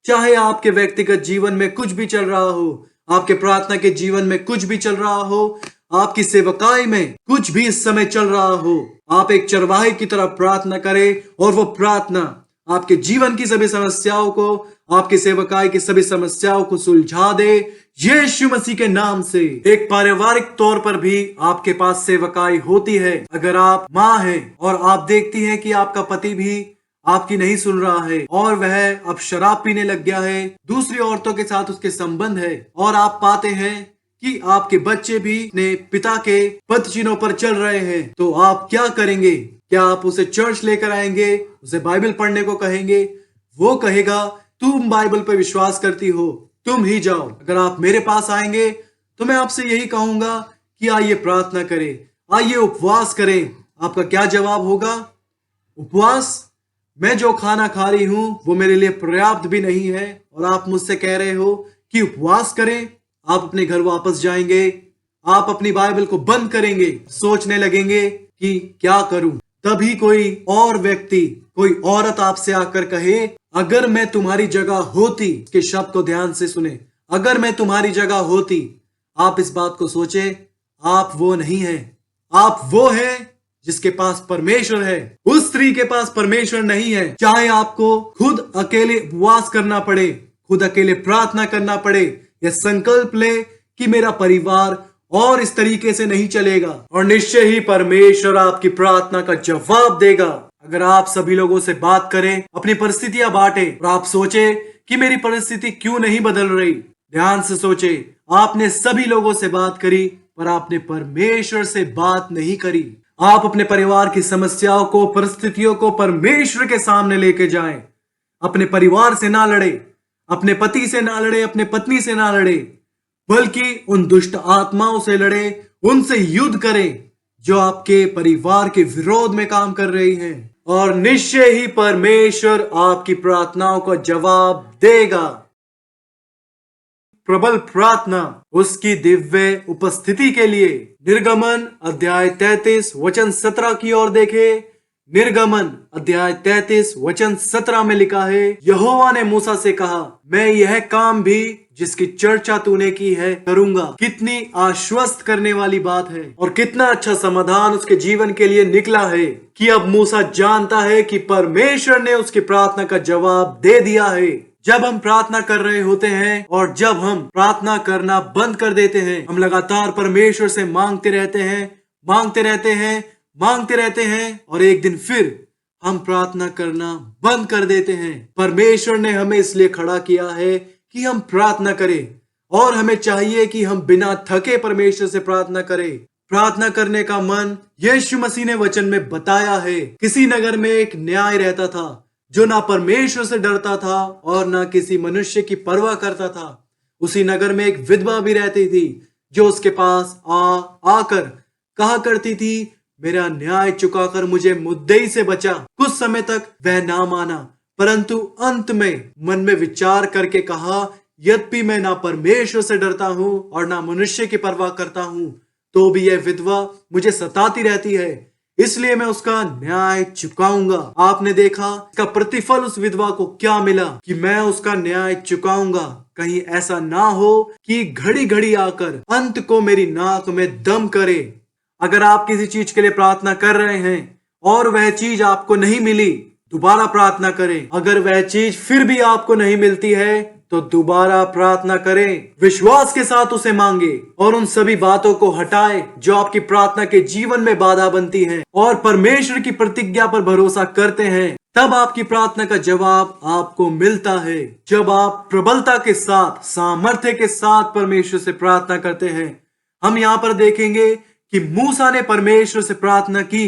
चाहे आपके व्यक्तिगत जीवन में कुछ भी चल रहा हो, आपके प्रार्थना के जीवन में कुछ भी चल रहा हो, आपकी सेवकाई में कुछ भी इस समय चल रहा हो, आप एक चरवाहे की तरह प्रार्थना करें और वो प्रार्थना आपके जीवन की सभी समस्याओं को, आपकी सेवकाई की सभी समस्याओं को सुलझा दे यीशु मसीह के नाम से। एक पारिवारिक तौर पर भी आपके पास सेवकाई होती है। अगर आप माँ हैं और आप देखती हैं कि आपका पति भी आपकी नहीं सुन रहा है और वह अब शराब पीने लग गया है, दूसरी औरतों के साथ उसके संबंध है, और आप पाते हैं कि आपके बच्चे भी अपने पिता के पद चिन्हों पर चल रहे हैं, तो आप क्या करेंगे? क्या आप उसे चर्च लेकर आएंगे, उसे बाइबल पढ़ने को कहेंगे? वो कहेगा, तुम बाइबल पर विश्वास करती हो, तुम ही जाओ। अगर आप मेरे पास आएंगे तो मैं आपसे यही कहूंगा कि आइए प्रार्थना करें, आइए उपवास करें, आपका क्या जवाब होगा? उपवास? मैं जो खाना खा रही हूं वो मेरे लिए पर्याप्त भी नहीं है और आप मुझसे कह रहे हो कि उपवास करें? आप अपने घर वापस जाएंगे, आप अपनी बाइबल को बंद करेंगे, सोचने लगेंगे कि क्या करूं। तभी कोई और व्यक्ति, कोई औरत आपसे आकर कहे, अगर मैं तुम्हारी जगह होती, के शब्द को ध्यान से सुने, अगर मैं तुम्हारी जगह होती, आप इस बात को सोचे, आप वो नहीं हैं, आप वो हैं जिसके पास परमेश्वर है। उस स्त्री के पास परमेश्वर नहीं है। चाहे आपको खुद अकेले उपवास करना पड़े, खुद अकेले प्रार्थना करना पड़े, यह संकल्प ले कि मेरा परिवार और इस तरीके से नहीं चलेगा, और निश्चय ही परमेश्वर आपकी प्रार्थना का जवाब देगा। अगर आप सभी लोगों से बात करें, अपनी परिस्थितियां बांटे और आप सोचे कि मेरी परिस्थिति क्यों नहीं बदल रही, ध्यान से सोचे, आपने सभी लोगों से बात करी पर आपने परमेश्वर से बात नहीं करी। आप अपने परिवार की समस्याओं को, परिस्थितियों को परमेश्वर के सामने लेके जाएं। अपने परिवार से ना लड़े, अपने पति से ना लड़े, अपने पत्नी से ना लड़े, बल्कि उन दुष्ट आत्माओं से लड़े, उनसे युद्ध करें जो आपके परिवार के विरोध में काम कर रही हैं, और निश्चय ही परमेश्वर आपकी प्रार्थनाओं का जवाब देगा। प्रबल प्रार्थना उसकी दिव्य उपस्थिति के लिए। निर्गमन अध्याय 33 वचन 17 की ओर देखे। निर्गमन अध्याय 33 वचन 17 में लिखा है, यहोवा ने मूसा से कहा, मैं यह काम भी जिसकी चर्चा तूने की है करूंगा। कितनी आश्वस्त करने वाली बात है और कितना अच्छा समाधान उसके जीवन के लिए निकला है कि अब मूसा जानता है कि परमेश्वर ने उसकी प्रार्थना का जवाब दे दिया है। जब हम प्रार्थना कर रहे होते हैं और जब हम प्रार्थना करना बंद कर देते हैं, हम लगातार परमेश्वर से मांगते रहते हैं, मांगते रहते हैं, मांगते रहते हैं, और एक दिन फिर हम प्रार्थना करना बंद कर देते हैं। परमेश्वर ने हमें इसलिए खड़ा किया है कि हम प्रार्थना करें, और हमें चाहिए कि हम बिना थके परमेश्वर से प्रार्थना करें। प्रार्थना करने का मन यीशु मसीह ने वचन में बताया है। किसी नगर में एक न्याय रहता था जो ना परमेश्वर से डरता था और ना किसी मनुष्य की परवाह करता था। उसी नगर में एक विधवा भी रहती थी जो उसके पास आकर कहा करती थी, मेरा न्याय चुकाकर मुझे मुद्दई से बचा। कुछ समय तक वह ना माना, परंतु अंत में मन में विचार करके कहा, यद्यपि मैं ना परमेश्वर से डरता हूँ और ना मनुष्य की परवाह करता हूँ, तो भी यह विधवा मुझे सताती रहती है, इसलिए मैं उसका न्याय चुकाऊंगा। आपने देखा इसका प्रतिफल उस विधवा को क्या मिला कि मैं उसका न्याय चुकाऊंगा। कहीं ऐसा ना हो कि घड़ी घड़ी आकर अंत को मेरी नाक में दम करे। अगर आप किसी चीज के लिए प्रार्थना कर रहे हैं और वह चीज आपको नहीं मिली, दोबारा प्रार्थना करें। अगर वह चीज फिर भी आपको नहीं मिलती है तो दोबारा प्रार्थना करें, विश्वास के साथ उसे मांगे और उन सभी बातों को हटाए जो आपकी प्रार्थना के जीवन में बाधा बनती हैं, और परमेश्वर की प्रतिज्ञा पर भरोसा करते हैं। तब आपकी प्रार्थना का जवाब आपको मिलता है। जब आप प्रबलता के साथ, सामर्थ्य के साथ परमेश्वर से प्रार्थना करते हैं। हम यहाँ पर देखेंगे कि मूसा ने परमेश्वर से प्रार्थना की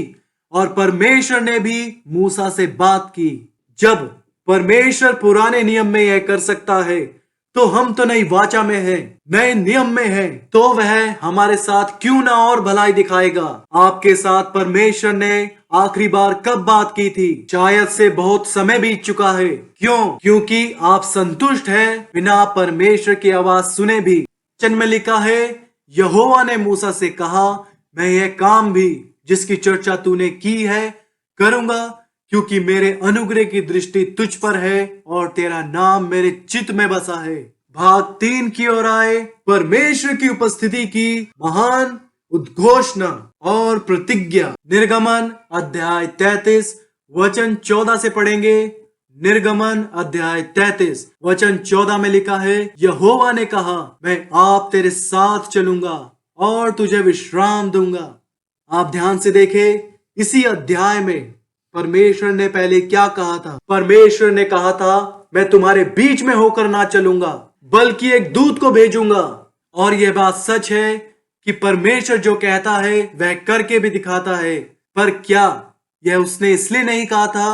और परमेश्वर ने भी मूसा से बात की। जब परमेश्वर पुराने नियम में यह कर सकता है, तो हम तो नई वाचा में हैं, नए नियम में हैं, तो वह हमारे साथ क्यों ना और भलाई दिखाएगा। आपके साथ परमेश्वर ने आखिरी बार कब बात की थी? शायद से बहुत समय बीत चुका है। क्यों? क्योंकि आप संतुष्ट हैं बिना परमेश्वर की आवाज सुने भी। वचन में लिखा है, यहोवा ने मूसा से कहा, मैं यह काम भी जिसकी चर्चा तूने की है करूंगा, क्योंकि मेरे अनुग्रह की दृष्टि तुझ पर है और तेरा नाम मेरे चित्त में बसा है। भाग 3 की ओर आए। परमेश्वर की उपस्थिति की महान उद्घोषणा और प्रतिज्ञा। निर्गमन अध्याय 33 वचन 14 से पढ़ेंगे। निर्गमन अध्याय 33 वचन 14 में लिखा है, यहोवा ने कहा, मैं आप तेरे साथ चलूंगा और तुझे विश्राम दूंगा। आप ध्यान से देखें, इसी अध्याय में परमेश्वर ने पहले क्या कहा था? परमेश्वर ने कहा था, मैं तुम्हारे बीच में होकर ना चलूंगा बल्कि एक दूत को भेजूंगा। और यह बात सच है कि परमेश्वर जो कहता है वह करके भी दिखाता है। पर क्या यह उसने इसलिए नहीं कहा था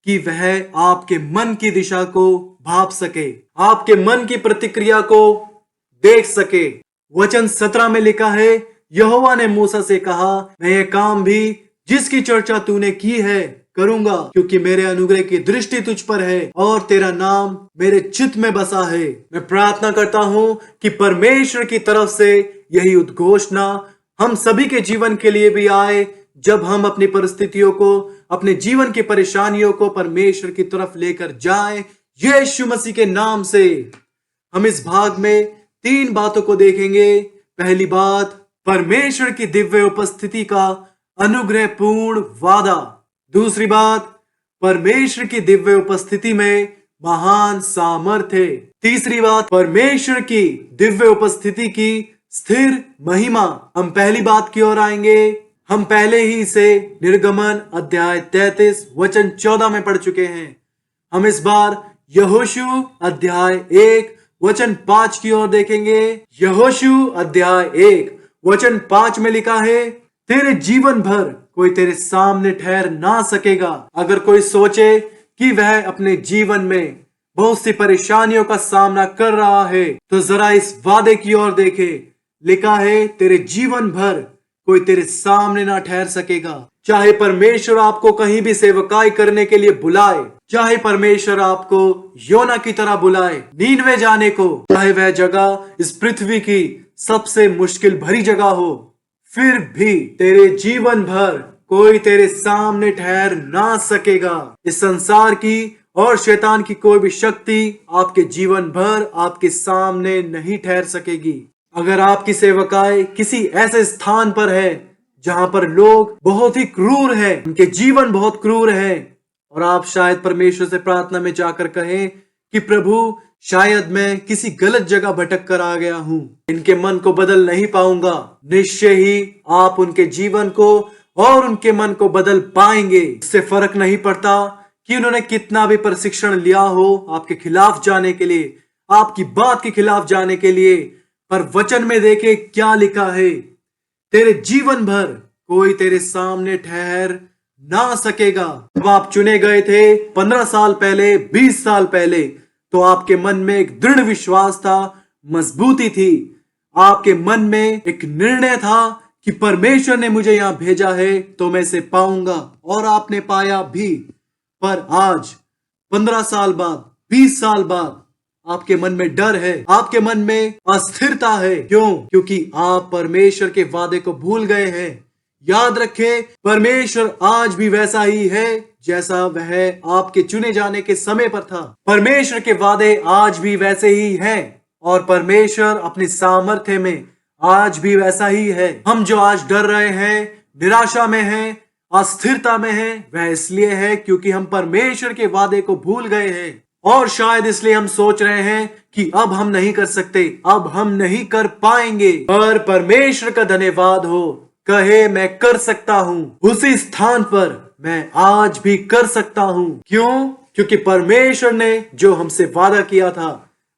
कि वह आपके मन की दिशा को भाप सके, आपके मन की प्रतिक्रिया को देख सके। वचन 17 में लिखा है, यहोवा ने मूसा से कहा, मैं ये काम भी जिसकी चर्चा तूने की है करूंगा, क्योंकि मेरे अनुग्रह की दृष्टि तुझ पर है और तेरा नाम मेरे चित्त में बसा है। मैं प्रार्थना करता हूँ कि परमेश्वर की तरफ से यही उद्घोषणा हम सभी के जीवन के लिए भी आए, जब हम अपनी परिस्थितियों को, अपने जीवन की परेशानियों को परमेश्वर की तरफ लेकर जाएं। यीशु मसीह के नाम से हम इस भाग में 3 बातों को देखेंगे। पहली बात, परमेश्वर की दिव्य उपस्थिति का अनुग्रहपूर्ण वादा। दूसरी बात, परमेश्वर की दिव्य उपस्थिति में महान सामर्थ्य। तीसरी बात, परमेश्वर की दिव्य उपस्थिति की स्थिर महिमा। हम पहली बात की ओर आएंगे। हम पहले ही इसे निर्गमन अध्याय 33 वचन 14 में पढ़ चुके हैं। हम इस बार यहोशू अध्याय 1 वचन 5 की ओर देखेंगे। यहोशू अध्याय 1 वचन 5 में लिखा है, तेरे जीवन भर कोई तेरे सामने ठहर ना सकेगा। अगर कोई सोचे कि वह अपने जीवन में बहुत सी परेशानियों का सामना कर रहा है, तो जरा इस वादे की ओर देखे। लिखा है, तेरे जीवन भर कोई तेरे सामने ना ठहर सकेगा। चाहे परमेश्वर आपको कहीं भी सेवकाई करने के लिए बुलाए, चाहे परमेश्वर आपको योना की तरह बुलाए नीनवे जाने को, चाहे वह जगह इस पृथ्वी की सबसे मुश्किल भरी जगह हो, फिर भी तेरे जीवन भर कोई तेरे सामने ठहर ना सकेगा। इस संसार की और शैतान की कोई भी शक्ति आपके जीवन भर आपके सामने नहीं ठहर सकेगी। अगर आपकी सेवकाई किसी ऐसे स्थान पर है जहां पर लोग बहुत ही क्रूर हैं, उनके जीवन बहुत क्रूर है, और आप शायद परमेश्वर से प्रार्थना में जाकर कहें कि प्रभु, शायद मैं किसी गलत जगह भटक कर आ गया हूँ, इनके मन को बदल नहीं पाऊंगा, निश्चय ही आप उनके जीवन को और उनके मन को बदल पाएंगे। इससे फर्क नहीं पड़ता कि उन्होंने कितना भी प्रशिक्षण लिया हो आपके खिलाफ जाने के लिए, आपकी बात के खिलाफ जाने के लिए, पर वचन में देखे क्या लिखा है, तेरे जीवन भर कोई तेरे सामने ठहर ना सकेगा। जब आप चुने गए थे 15 साल पहले, 20 साल पहले, तो आपके मन में एक दृढ़ विश्वास था, मजबूती थी, आपके मन में एक निर्णय था कि परमेश्वर ने मुझे यहां भेजा है तो मैं इसे पाऊंगा, और आपने पाया भी। पर आज 15 साल बाद, 20 साल बाद आपके मन में डर है, आपके मन में अस्थिरता है। क्यों? क्योंकि आप परमेश्वर के वादे को भूल गए हैं। याद रखें, परमेश्वर आज भी वैसा ही है जैसा वह आपके चुने जाने के समय पर था। परमेश्वर के वादे आज भी वैसे ही हैं, और परमेश्वर अपनी सामर्थ्य में आज भी वैसा ही है। हम जो आज डर रहे हैं, निराशा में हैं, अस्थिरता में हैं, वह इसलिए है क्योंकि हम परमेश्वर के वादे को भूल गए हैं, और शायद इसलिए हम सोच रहे हैं कि अब हम नहीं कर सकते, अब हम नहीं कर पाएंगे। पर परमेश्वर का धन्यवाद हो, कहे मैं कर सकता हूँ, उसी स्थान पर मैं आज भी कर सकता हूँ। क्यों? क्योंकि परमेश्वर ने जो हमसे वादा किया था,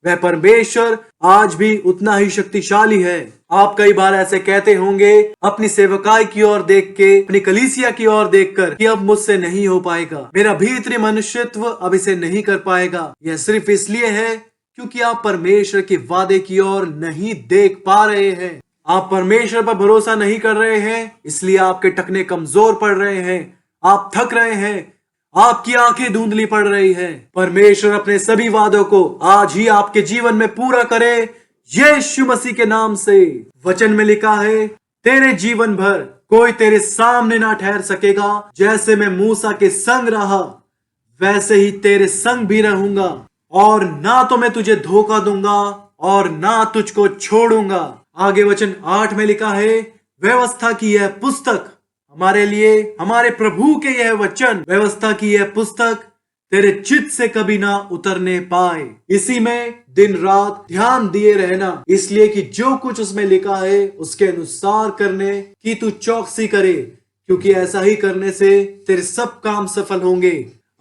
वह परमेश्वर आज भी उतना ही शक्तिशाली है। आप कई बार ऐसे कहते होंगे अपनी सेवकाई की ओर देख के, अपनी कलीसिया की ओर देखकर, कि अब मुझसे नहीं हो पाएगा, मेरा भीतरी मनुष्यत्व अब इसे नहीं कर पाएगा। यह सिर्फ इसलिए है क्योंकि आप परमेश्वर के वादे की ओर नहीं देख पा रहे हैं। आप परमेश्वर पर भरोसा नहीं कर रहे हैं, इसलिए आपके टखने कमजोर पड़ रहे हैं, आप थक रहे हैं, आपकी आंखें धुंधली पड़ रही हैं। परमेश्वर अपने सभी वादों को आज ही आपके जीवन में पूरा करे, यीशु मसीह के नाम से। वचन में लिखा है, तेरे जीवन भर कोई तेरे सामने ना ठहर सकेगा। जैसे मैं मूसा के संग रहा, वैसे ही तेरे संग भी रहूंगा, और ना तो मैं तुझे धोखा दूंगा और ना तुझको छोड़ूंगा। आगे वचन 8 में लिखा है, व्यवस्था की यह पुस्तक हमारे लिए, हमारे प्रभु के यह वचन, व्यवस्था की यह पुस्तक तेरे चित्त से कभी ना उतरने पाए। इसी में दिन रात ध्यान दिए रहना, इसलिए कि जो कुछ उसमें लिखा है उसके अनुसार करने की तू चौकसी करे, क्योंकि ऐसा ही करने से तेरे सब काम सफल होंगे।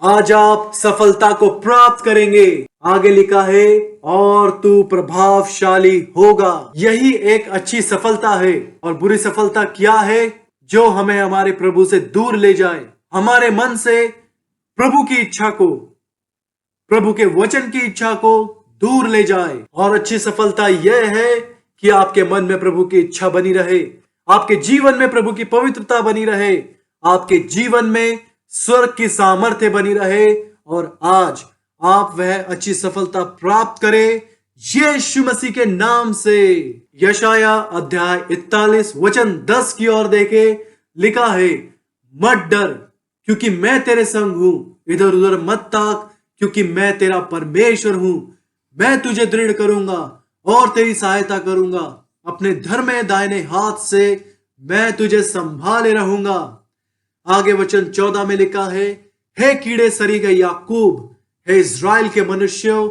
आज आप सफलता को प्राप्त करेंगे। आगे लिखा है, और तू प्रभावशाली होगा। यही एक अच्छी सफलता है। और बुरी सफलता क्या है? जो हमें हमारे प्रभु से दूर ले जाए, हमारे मन से प्रभु की इच्छा को, प्रभु के वचन की इच्छा को दूर ले जाए। और अच्छी सफलता यह है कि आपके मन में प्रभु की इच्छा बनी रहे, आपके जीवन में प्रभु की पवित्रता बनी रहे, आपके जीवन में स्वर्ग की सामर्थ्य बनी रहे और आज आप वह अच्छी सफलता प्राप्त करें यीशु मसीह के नाम से। यशाया अध्याय 41 वचन 10 की ओर देखे, लिखा है, मत डर क्योंकि मैं तेरे संग हूं, इधर उधर मत ताक क्योंकि मैं तेरा परमेश्वर हूं। मैं तुझे दृढ़ करूंगा और तेरी सहायता करूंगा, अपने धर्म दाहिने हाथ से मैं तुझे संभाले रहूंगा। आगे वचन 14 में लिखा है, हे कीड़े सरीगे याकूब, हे इज़राइल के मनुष्यों,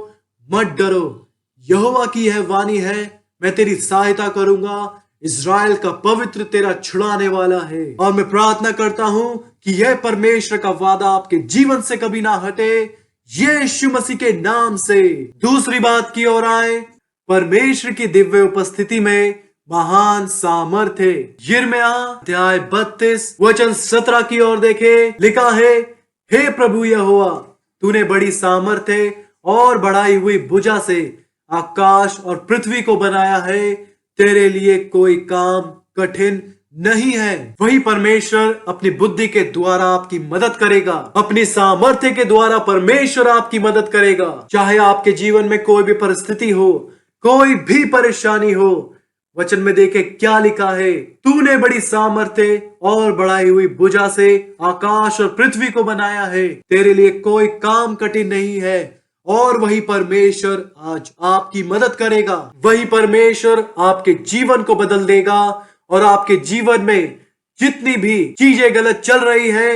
मत डरो, यहोवा की यह वाणी है, मैं तेरी सहायता करूंगा, इज़राइल का पवित्र तेरा छुड़ाने वाला है। और मैं प्रार्थना करता हूं कि यह परमेश्वर का वादा आपके जीवन से कभी ना हटे यीशु मसीह के नाम से। दूसरी बात की ओर आए, परमेश्वर की दिव्य उपस्थिति में महान सामर्थ्य। यिर्मयाह अध्याय 32 वचन 17 की ओर देखे, लिखा है, हे प्रभु यहोवा, तूने बड़ी सामर्थ्य और बढ़ाई हुई भुजा से आकाश और पृथ्वी को बनाया है, तेरे लिए कोई काम कठिन नहीं है। वही परमेश्वर अपनी बुद्धि के द्वारा आपकी मदद करेगा, अपनी सामर्थ्य के द्वारा परमेश्वर आपकी मदद करेगा। चाहे आपके जीवन में कोई भी परिस्थिति हो, कोई भी परेशानी हो, वचन में देखे क्या लिखा है, तूने बड़ी सामर्थ्य और बढ़ाई हुई भुजा से आकाश और पृथ्वी को बनाया है, तेरे लिए कोई काम कठिन नहीं है। और वही परमेश्वर आज आपकी मदद करेगा, वही परमेश्वर आपके जीवन को बदल देगा और आपके जीवन में जितनी भी चीजें गलत चल रही है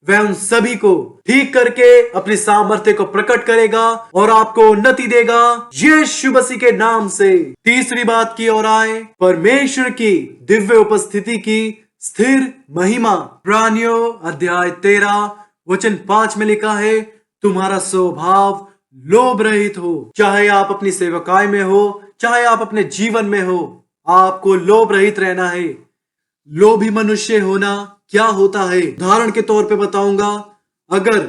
वह उन सभी को ठीक करके अपनी सामर्थ्य को प्रकट करेगा और आपको उन्नति देगा यीशु मसीह के नाम से। तीसरी बात की ओर आए, परमेश्वर की दिव्य उपस्थिति की स्थिर महिमा। प्राणियों अध्याय 13 वचन 5 में लिखा है, तुम्हारा स्वभाव लोभ रहित हो। चाहे आप अपनी सेवकाई में हो, चाहे आप अपने जीवन में हो, आपको लोभ रहित रहना है। लोभी मनुष्य होना क्या होता है, उदाहरण के तौर पे बताऊंगा, अगर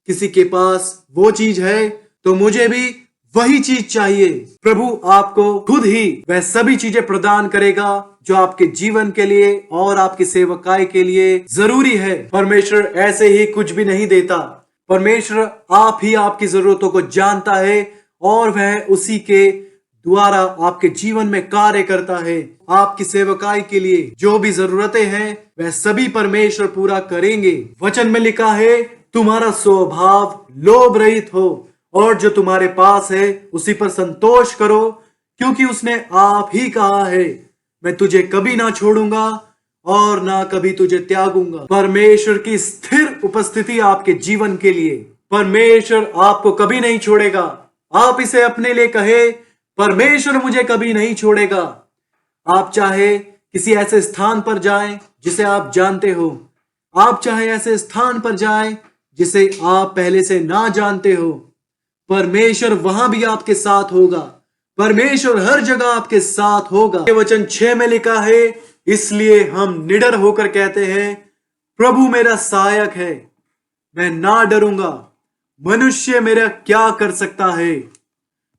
किसी के पास वो चीज है तो मुझे भी वही चीज चाहिए। प्रभु आपको खुद ही वह सभी चीजें प्रदान करेगा जो आपके जीवन के लिए और आपकी सेवकाई के लिए जरूरी है। परमेश्वर ऐसे ही कुछ भी नहीं देता, परमेश्वर आप ही आपकी जरूरतों को जानता है और वह उसी के द्वारा आपके जीवन में कार्य करता है। आपकी सेवकाई के लिए जो भी जरूरतें हैं वह सभी परमेश्वर पूरा करेंगे। वचन में लिखा है, तुम्हारा स्वभाव लोभ रहित हो और जो तुम्हारे पास है उसी पर संतोष करो, क्योंकि उसने आप ही कहा है, मैं तुझे कभी ना छोड़ूंगा और ना कभी तुझे त्यागूंगा। परमेश्वर की स्थिर उपस्थिति आपके जीवन के लिए, परमेश्वर आपको कभी नहीं छोड़ेगा। आप इसे अपने लिए कहे, परमेश्वर मुझे कभी नहीं छोड़ेगा। आप चाहे किसी ऐसे स्थान पर जाएं जिसे आप जानते हो, आप चाहे ऐसे स्थान पर जाएं जिसे आप पहले से ना जानते हो, परमेश्वर वहां भी आपके साथ होगा। परमेश्वर हर जगह आपके साथ होगा। वचन 6 में लिखा है, इसलिए हम निडर होकर कहते हैं, प्रभु मेरा सहायक है, मैं ना डरूंगा। मनुष्य मेरा क्या कर सकता है?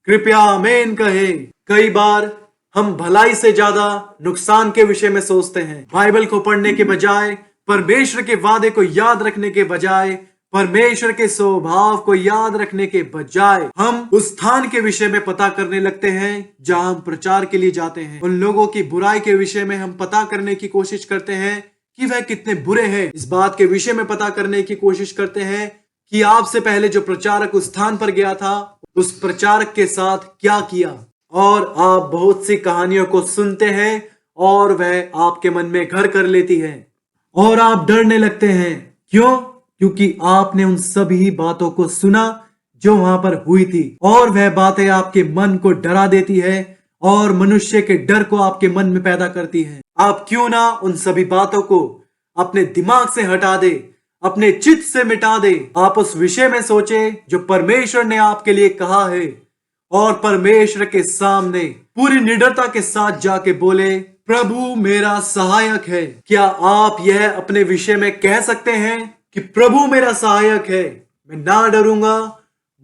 कृपया आमीन कहें। कई बार हम भलाई से ज्यादा नुकसान के विषय में सोचते हैं। बाइबल को पढ़ने के बजाय, परमेश्वर के वादे को याद रखने के बजाय, परमेश्वर के स्वभाव को याद रखने के बजाय हम उस स्थान के विषय में पता करने लगते हैं जहां हम प्रचार के लिए जाते हैं। उन लोगों की बुराई के विषय में हम पता करने की कोशिश करते हैं कि वह कितने बुरे हैं। इस बात के विषय में पता करने की कोशिश करते हैं कि आपसे पहले जो प्रचारक उस स्थान पर गया था, उस प्रचारक के साथ क्या किया। और आप बहुत सी कहानियों को सुनते हैं और वह आपके मन में घर कर लेती है और आप डरने लगते हैं। क्यों? क्योंकि आपने उन सभी बातों को सुना जो वहां पर हुई थी और वह बातें आपके मन को डरा देती है और मनुष्य के डर को आपके मन में पैदा करती है। आप क्यों ना उन सभी बातों को अपने दिमाग से हटा दे, अपने चित्त से मिटा दे। आप उस विषय में सोचे जो परमेश्वर ने आपके लिए कहा है और परमेश्वर के सामने पूरी निडरता के साथ जाके बोले, प्रभु मेरा सहायक है। क्या आप यह अपने विषय में कह सकते हैं कि प्रभु मेरा सहायक है, मैं ना डरूंगा,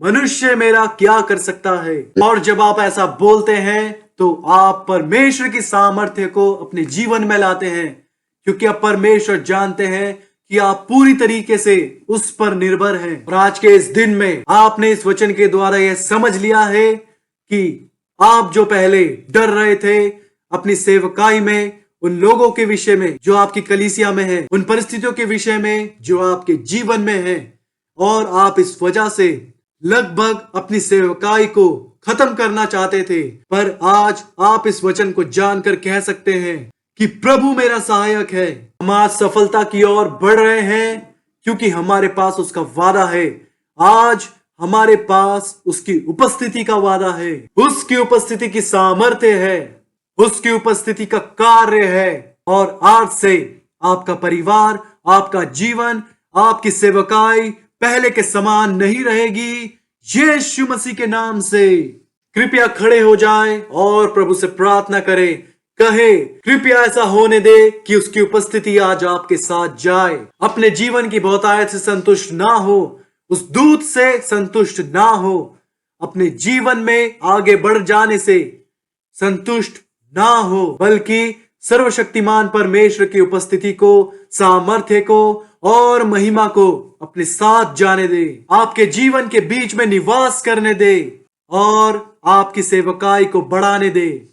मनुष्य मेरा क्या कर सकता है? और जब आप ऐसा बोलते हैं तो आप परमेश्वर की सामर्थ्य को अपने जीवन में लाते हैं, क्योंकि अब परमेश्वर जानते हैं कि आप पूरी तरीके से उस पर निर्भर हैं। और आज के इस दिन में आपने इस वचन के द्वारा यह समझ लिया है कि आप जो पहले डर रहे थे अपनी सेवकाई में, उन लोगों के विषय में जो आपकी कलीसिया में है, उन परिस्थितियों के विषय में जो आपके जीवन में है, और आप इस वजह से लगभग अपनी सेवकाई को खत्म करना चाहते थे, पर आज आप इस वचन को जानकर कह सकते हैं कि प्रभु मेरा सहायक है। हम आज सफलता की ओर बढ़ रहे हैं क्योंकि हमारे पास उसका वादा है। आज हमारे पास उसकी उपस्थिति का वादा है, उसकी उपस्थिति की सामर्थ्य है, उसकी उपस्थिति का कार्य है। और आज से आपका परिवार, आपका जीवन, आपकी सेवकाई पहले के समान नहीं रहेगी। यीशु मसीह के नाम से कृपया खड़े हो जाएं और प्रभु से प्रार्थना करें। कहे, कृपया ऐसा होने दे कि उसकी उपस्थिति आज आपके साथ जाए। अपने जीवन की बहुतायत से संतुष्ट ना हो, उस दूत से संतुष्ट ना हो, अपने जीवन में आगे बढ़ जाने से संतुष्ट ना हो, बल्कि सर्वशक्तिमान परमेश्वर की उपस्थिति को, सामर्थ्य को और महिमा को अपने साथ जाने दे, आपके जीवन के बीच में निवास करने दे और आपकी सेवकाई को बढ़ाने दे।